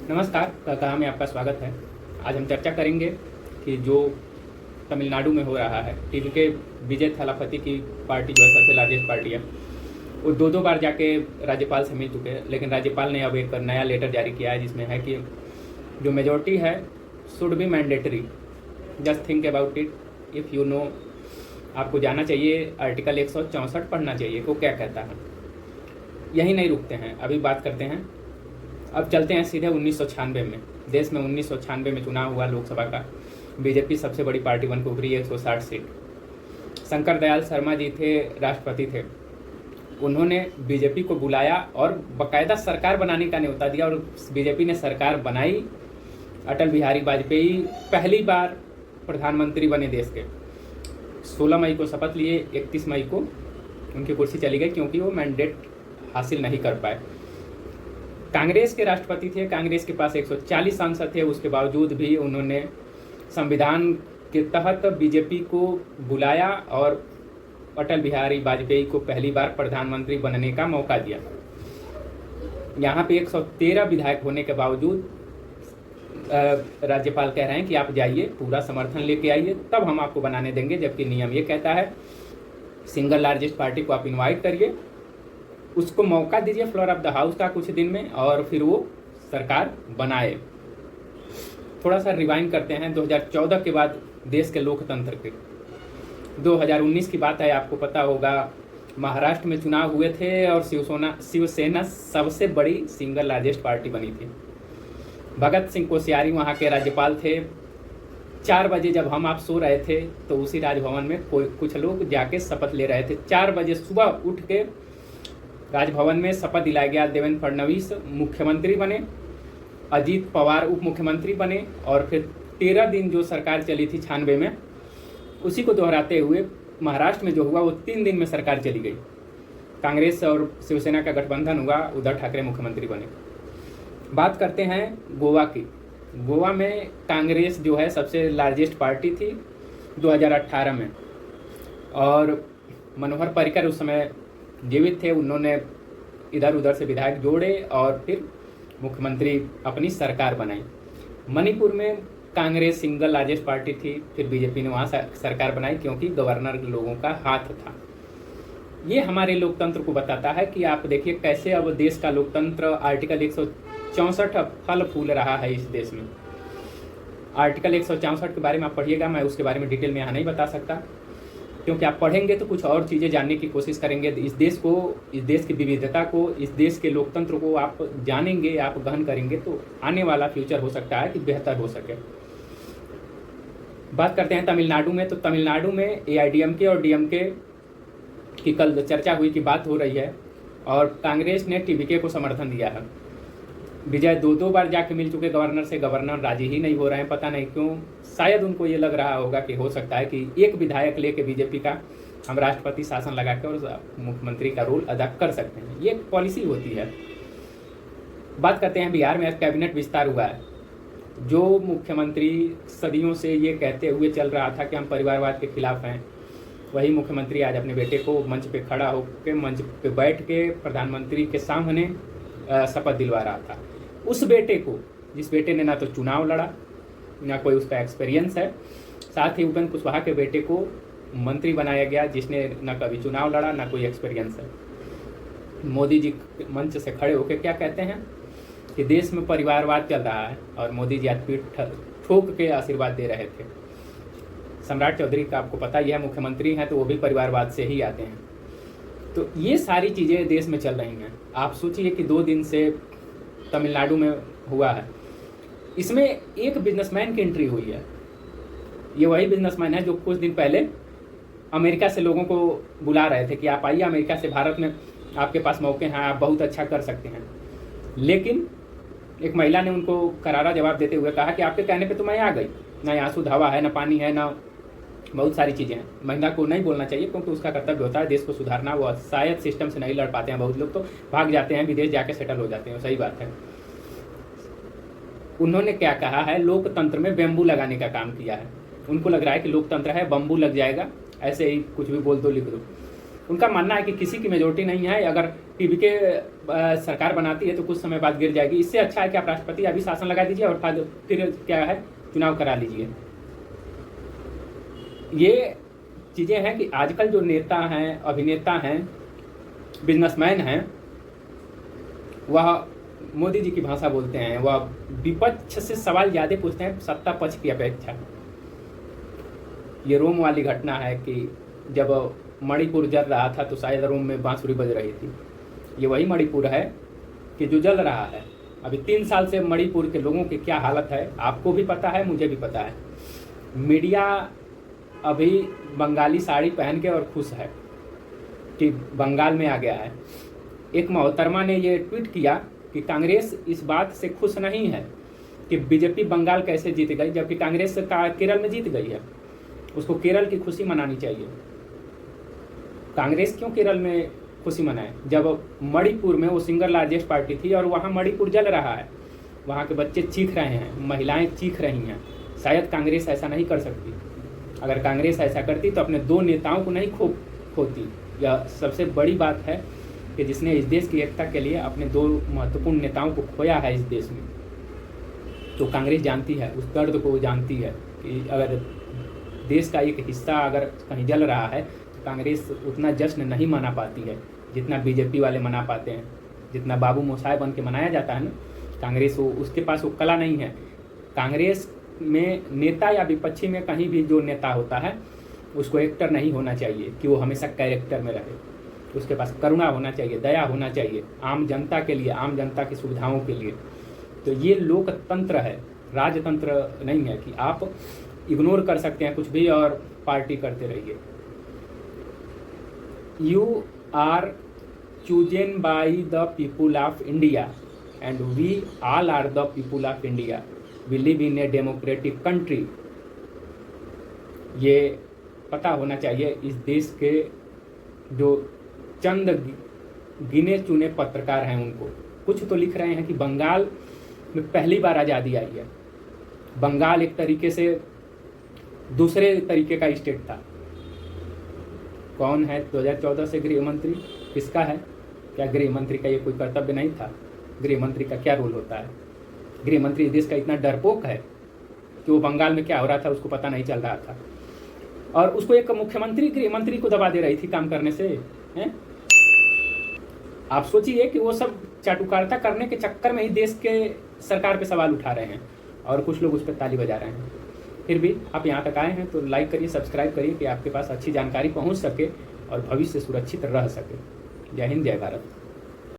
नमस्कार, कहा में आपका स्वागत है। आज हम चर्चा करेंगे कि जो तमिलनाडु में हो रहा है, टीवी के विजय थालापति की पार्टी जो है सबसे लार्जेस्ट पार्टी है, वो दो बार जाके राज्यपाल से मिल चुके हैं। लेकिन राज्यपाल ने अब एक नया लेटर जारी किया है जिसमें है कि जो मेजॉरिटी है should be mandatory. Just think about it, if you know. आपको जाना चाहिए, आर्टिकल 164 पढ़ना चाहिए वो क्या कहता है। यही नहीं रुकते हैं, अभी बात करते हैं। अब चलते हैं सीधे 1996 में। देश में 1996 में चुनाव हुआ लोकसभा का। बीजेपी सबसे बड़ी पार्टी बन के उभरी, 160 सीट। शंकर दयाल शर्मा जी थे, राष्ट्रपति थे। उन्होंने बीजेपी को बुलाया और बाकायदा सरकार बनाने का न्योता दिया और बीजेपी ने सरकार बनाई। अटल बिहारी वाजपेयी पहली बार प्रधानमंत्री बने देश के। 16 मई को शपथ लिए, 31 मई को उनकी कुर्सी चली गई क्योंकि वो मैंडेट हासिल नहीं कर पाए। कांग्रेस के राष्ट्रपति थे, कांग्रेस के पास 140 सांसद थे, उसके बावजूद भी उन्होंने संविधान के तहत बीजेपी को बुलाया और अटल बिहारी वाजपेयी को पहली बार प्रधानमंत्री बनने का मौका दिया। यहाँ पे 113 विधायक होने के बावजूद राज्यपाल कह रहे हैं कि आप जाइए, पूरा समर्थन लेके आइए, तब हम आपको बनाने देंगे। जबकि नियम ये कहता है सिंगल लार्जेस्ट पार्टी को आप इनवाइट करिए, उसको मौका दीजिए फ्लोर ऑफ द हाउस का कुछ दिन में, और फिर वो सरकार बनाए। थोड़ा सा रिवाइंड करते हैं 2014 के बाद देश के लोकतंत्र के। 2019 की बात है, आपको पता होगा महाराष्ट्र में चुनाव हुए थे और शिवसेना सबसे बड़ी सिंगल लार्जेस्ट पार्टी बनी थी। भगत सिंह कोश्यारी वहाँ के राज्यपाल थे। 4 बजे जब हम आप सो रहे थे तो उसी राजभवन में कुछ लोग जाके शपथ ले रहे थे। 4 बजे सुबह उठ के राजभवन में शपथ दिलाया गया। देवेंद्र फडणवीस मुख्यमंत्री बने, अजीत पवार उप मुख्यमंत्री बने, और फिर 13 दिन जो सरकार चली थी 96 में, उसी को दोहराते हुए महाराष्ट्र में जो हुआ वो 3 दिन में सरकार चली गई। कांग्रेस और शिवसेना का गठबंधन हुआ, उद्धव ठाकरे मुख्यमंत्री बने। बात करते हैं गोवा की। गोवा में कांग्रेस जो है सबसे लार्जेस्ट पार्टी थी 2018 में, और मनोहर पर्रिकर उस समय जीवित थे। उन्होंने इधर उधर से विधायक जोड़े और फिर मुख्यमंत्री अपनी सरकार बनाई। मणिपुर में कांग्रेस सिंगल लार्जेस्ट पार्टी थी, फिर बीजेपी ने वहाँ सरकार बनाई क्योंकि गवर्नर लोगों का हाथ था। ये हमारे लोकतंत्र को बताता है कि आप देखिए कैसे अब देश का लोकतंत्र आर्टिकल 164 फल फूल रहा है इस देश में। आर्टिकल 164 के बारे में आप पढ़िएगा, मैं उसके बारे में डिटेल में यहाँ नहीं बता सकता क्योंकि आप पढ़ेंगे तो कुछ और चीज़ें जानने की कोशिश करेंगे। इस देश को, इस देश की विविधता को, इस देश के लोकतंत्र को आप जानेंगे, आप गहन करेंगे तो आने वाला फ्यूचर हो सकता है कि बेहतर हो सके। बात करते हैं तमिलनाडु में। तो तमिलनाडु में एआईडीएमके और डीएमके की कल चर्चा हुई कि बात हो रही है और कांग्रेस ने टीवीके को समर्थन दिया है। विजय दो बार जाके मिल चुके गवर्नर से, गवर्नर राजी ही नहीं हो रहे हैं, पता नहीं क्यों। शायद उनको ये लग रहा होगा कि हो सकता है कि एक विधायक लेके बीजेपी का हम राष्ट्रपति शासन लगा के और मुख्यमंत्री का रोल अदा कर सकते हैं। ये एक पॉलिसी होती है। बात करते हैं बिहार में कैबिनेट विस्तार हुआ है। जो मुख्यमंत्री सदियों से ये कहते हुए चल रहा था कि हम परिवारवाद के खिलाफ हैं, वही मुख्यमंत्री आज अपने बेटे को मंच पे खड़ा होकर, मंच पे बैठ के प्रधानमंत्री के सामने शपथ दिलवा रहा था। उस बेटे को, जिस बेटे ने ना तो चुनाव लड़ा, ना कोई उसका एक्सपीरियंस है, साथ ही उपेंद्र कुशवाहा के बेटे को मंत्री बनाया गया जिसने ना कभी चुनाव लड़ा ना कोई एक्सपीरियंस है। मोदी जी मंच से खड़े होकर क्या कहते हैं कि देश में परिवारवाद चल रहा है, और मोदी जी आज पीठ ठोक के आशीर्वाद दे रहे थे। सम्राट चौधरी का आपको पता ही है, मुख्यमंत्री हैं तो वो भी परिवारवाद से ही आते हैं। तो ये सारी चीज़ें देश में चल रही हैं। आप सोचिए कि 2 दिन से तमिलनाडु में हुआ है। इसमें एक बिजनेसमैन की एंट्री हुई है। ये वही बिजनेसमैन है जो कुछ दिन पहले अमेरिका से लोगों को बुला रहे थे कि आप आइए अमेरिका से, भारत में आपके पास मौके हैं, आप बहुत अच्छा कर सकते हैं। लेकिन एक महिला ने उनको करारा जवाब देते हुए कहा कि आपके कहने पे तो मैं आ गई, ना यहाँ शुद्ध हवा है, ना पानी है, ना बहुत सारी चीज़ें हैं। महिला को नहीं बोलना चाहिए क्योंकि उसका कर्तव्य होता है देश को सुधारना। वो शायद सिस्टम से नहीं लड़ पाते हैं, बहुत लोग तो भाग जाते हैं, विदेश जाके सेटल हो जाते हैं, सही बात है। उन्होंने क्या कहा है, लोकतंत्र में बेम्बू लगाने का काम किया है। उनको लग रहा है कि लोकतंत्र है, बम्बू लग जाएगा, ऐसे ही कुछ भी बोल दो, लिख दो। उनका मानना है कि किसी की मेजोरिटी नहीं है, अगर टीवी के सरकार बनाती है तो कुछ समय बाद गिर जाएगी। इससे अच्छा है कि आप राष्ट्रपति अभी शासन लगा दीजिए और फिर क्या है, चुनाव करा लीजिए। ये चीज़ें हैं कि आजकल जो नेता हैं, अभिनेता हैं, बिजनेसमैन हैं, वह मोदी जी की भाषा बोलते हैं, वह विपक्ष से सवाल ज़्यादा पूछते हैं सत्ता पक्ष की अपेक्षा। ये रोम वाली घटना है कि जब मणिपुर जल रहा था तो शायद रोम में बांसुरी बज रही थी। ये वही मणिपुर है कि जो जल रहा है। अभी 3 साल से मणिपुर के लोगों की क्या हालत है आपको भी पता है, मुझे भी पता है। मीडिया अभी बंगाली साड़ी पहन के और खुश है कि बंगाल में आ गया है। एक मोहतरमा ने ये ट्वीट किया कि कांग्रेस इस बात से खुश नहीं है कि बीजेपी बंगाल कैसे जीत गई, जबकि कांग्रेस का केरल में जीत गई है। उसको केरल की खुशी मनानी चाहिए। कांग्रेस क्यों केरल में खुशी मनाए, जब मणिपुर में वो सिंगल लार्जेस्ट पार्टी थी और वहाँ मणिपुर जल रहा है, वहाँ के बच्चे चीख रहे हैं, महिलाएं चीख रही हैं। शायद कांग्रेस ऐसा नहीं कर सकती। अगर कांग्रेस ऐसा करती तो अपने 2 नेताओं को नहीं खोती। यह सबसे बड़ी बात है कि जिसने इस देश की एकता के लिए अपने 2 महत्वपूर्ण नेताओं को खोया है इस देश में। तो कांग्रेस जानती है, उस दर्द को जानती है कि अगर देश का एक हिस्सा अगर कहीं जल रहा है तो कांग्रेस उतना जश्न नहीं मना पाती है जितना बीजेपी वाले मना पाते हैं। जितना बाबू मोसाय बन के मनाया जाता है ना, कांग्रेस उसके पास वो कला नहीं है। कांग्रेस में नेता या विपक्षी में कहीं भी जो नेता होता है उसको एक्टर नहीं होना चाहिए कि वो हमेशा कैरेक्टर में रहे। उसके पास करुणा होना चाहिए, दया होना चाहिए आम जनता के लिए, आम जनता की सुविधाओं के लिए। तो ये लोकतंत्र है, राजतंत्र नहीं है कि आप इग्नोर कर सकते हैं कुछ भी और पार्टी करते रहिए। You are chosen by the people of India and we all are the people of India. We live in a democratic country. ये पता होना चाहिए इस देश के जो चंद गिने चुने पत्रकार हैं उनको। कुछ तो लिख रहे हैं कि बंगाल में पहली बार आज़ादी आई है। बंगाल एक तरीके से दूसरे तरीके का स्टेट था। कौन है 2014 से गृह मंत्री, किसका है? क्या गृह मंत्री का ये कोई कर्तव्य नहीं था? गृह मंत्री का क्या रोल होता है? गृह मंत्री देश का इतना डरपोक है कि वो बंगाल में क्या हो रहा था उसको पता नहीं चल रहा था, और उसको एक मुख्यमंत्री गृह मंत्री को दबा दे रही थी काम करने से, हैं? आप सोचिए कि वो सब चाटुकारिता करने के चक्कर में ही देश के सरकार पे सवाल उठा रहे हैं और कुछ लोग उस पर ताली बजा रहे हैं। फिर भी आप यहाँ तक आए हैं तो लाइक करिए, सब्सक्राइब करिए कि आपके पास अच्छी जानकारी पहुँच सके और भविष्य सुरक्षित रह सके। जय हिंद, जय भारत।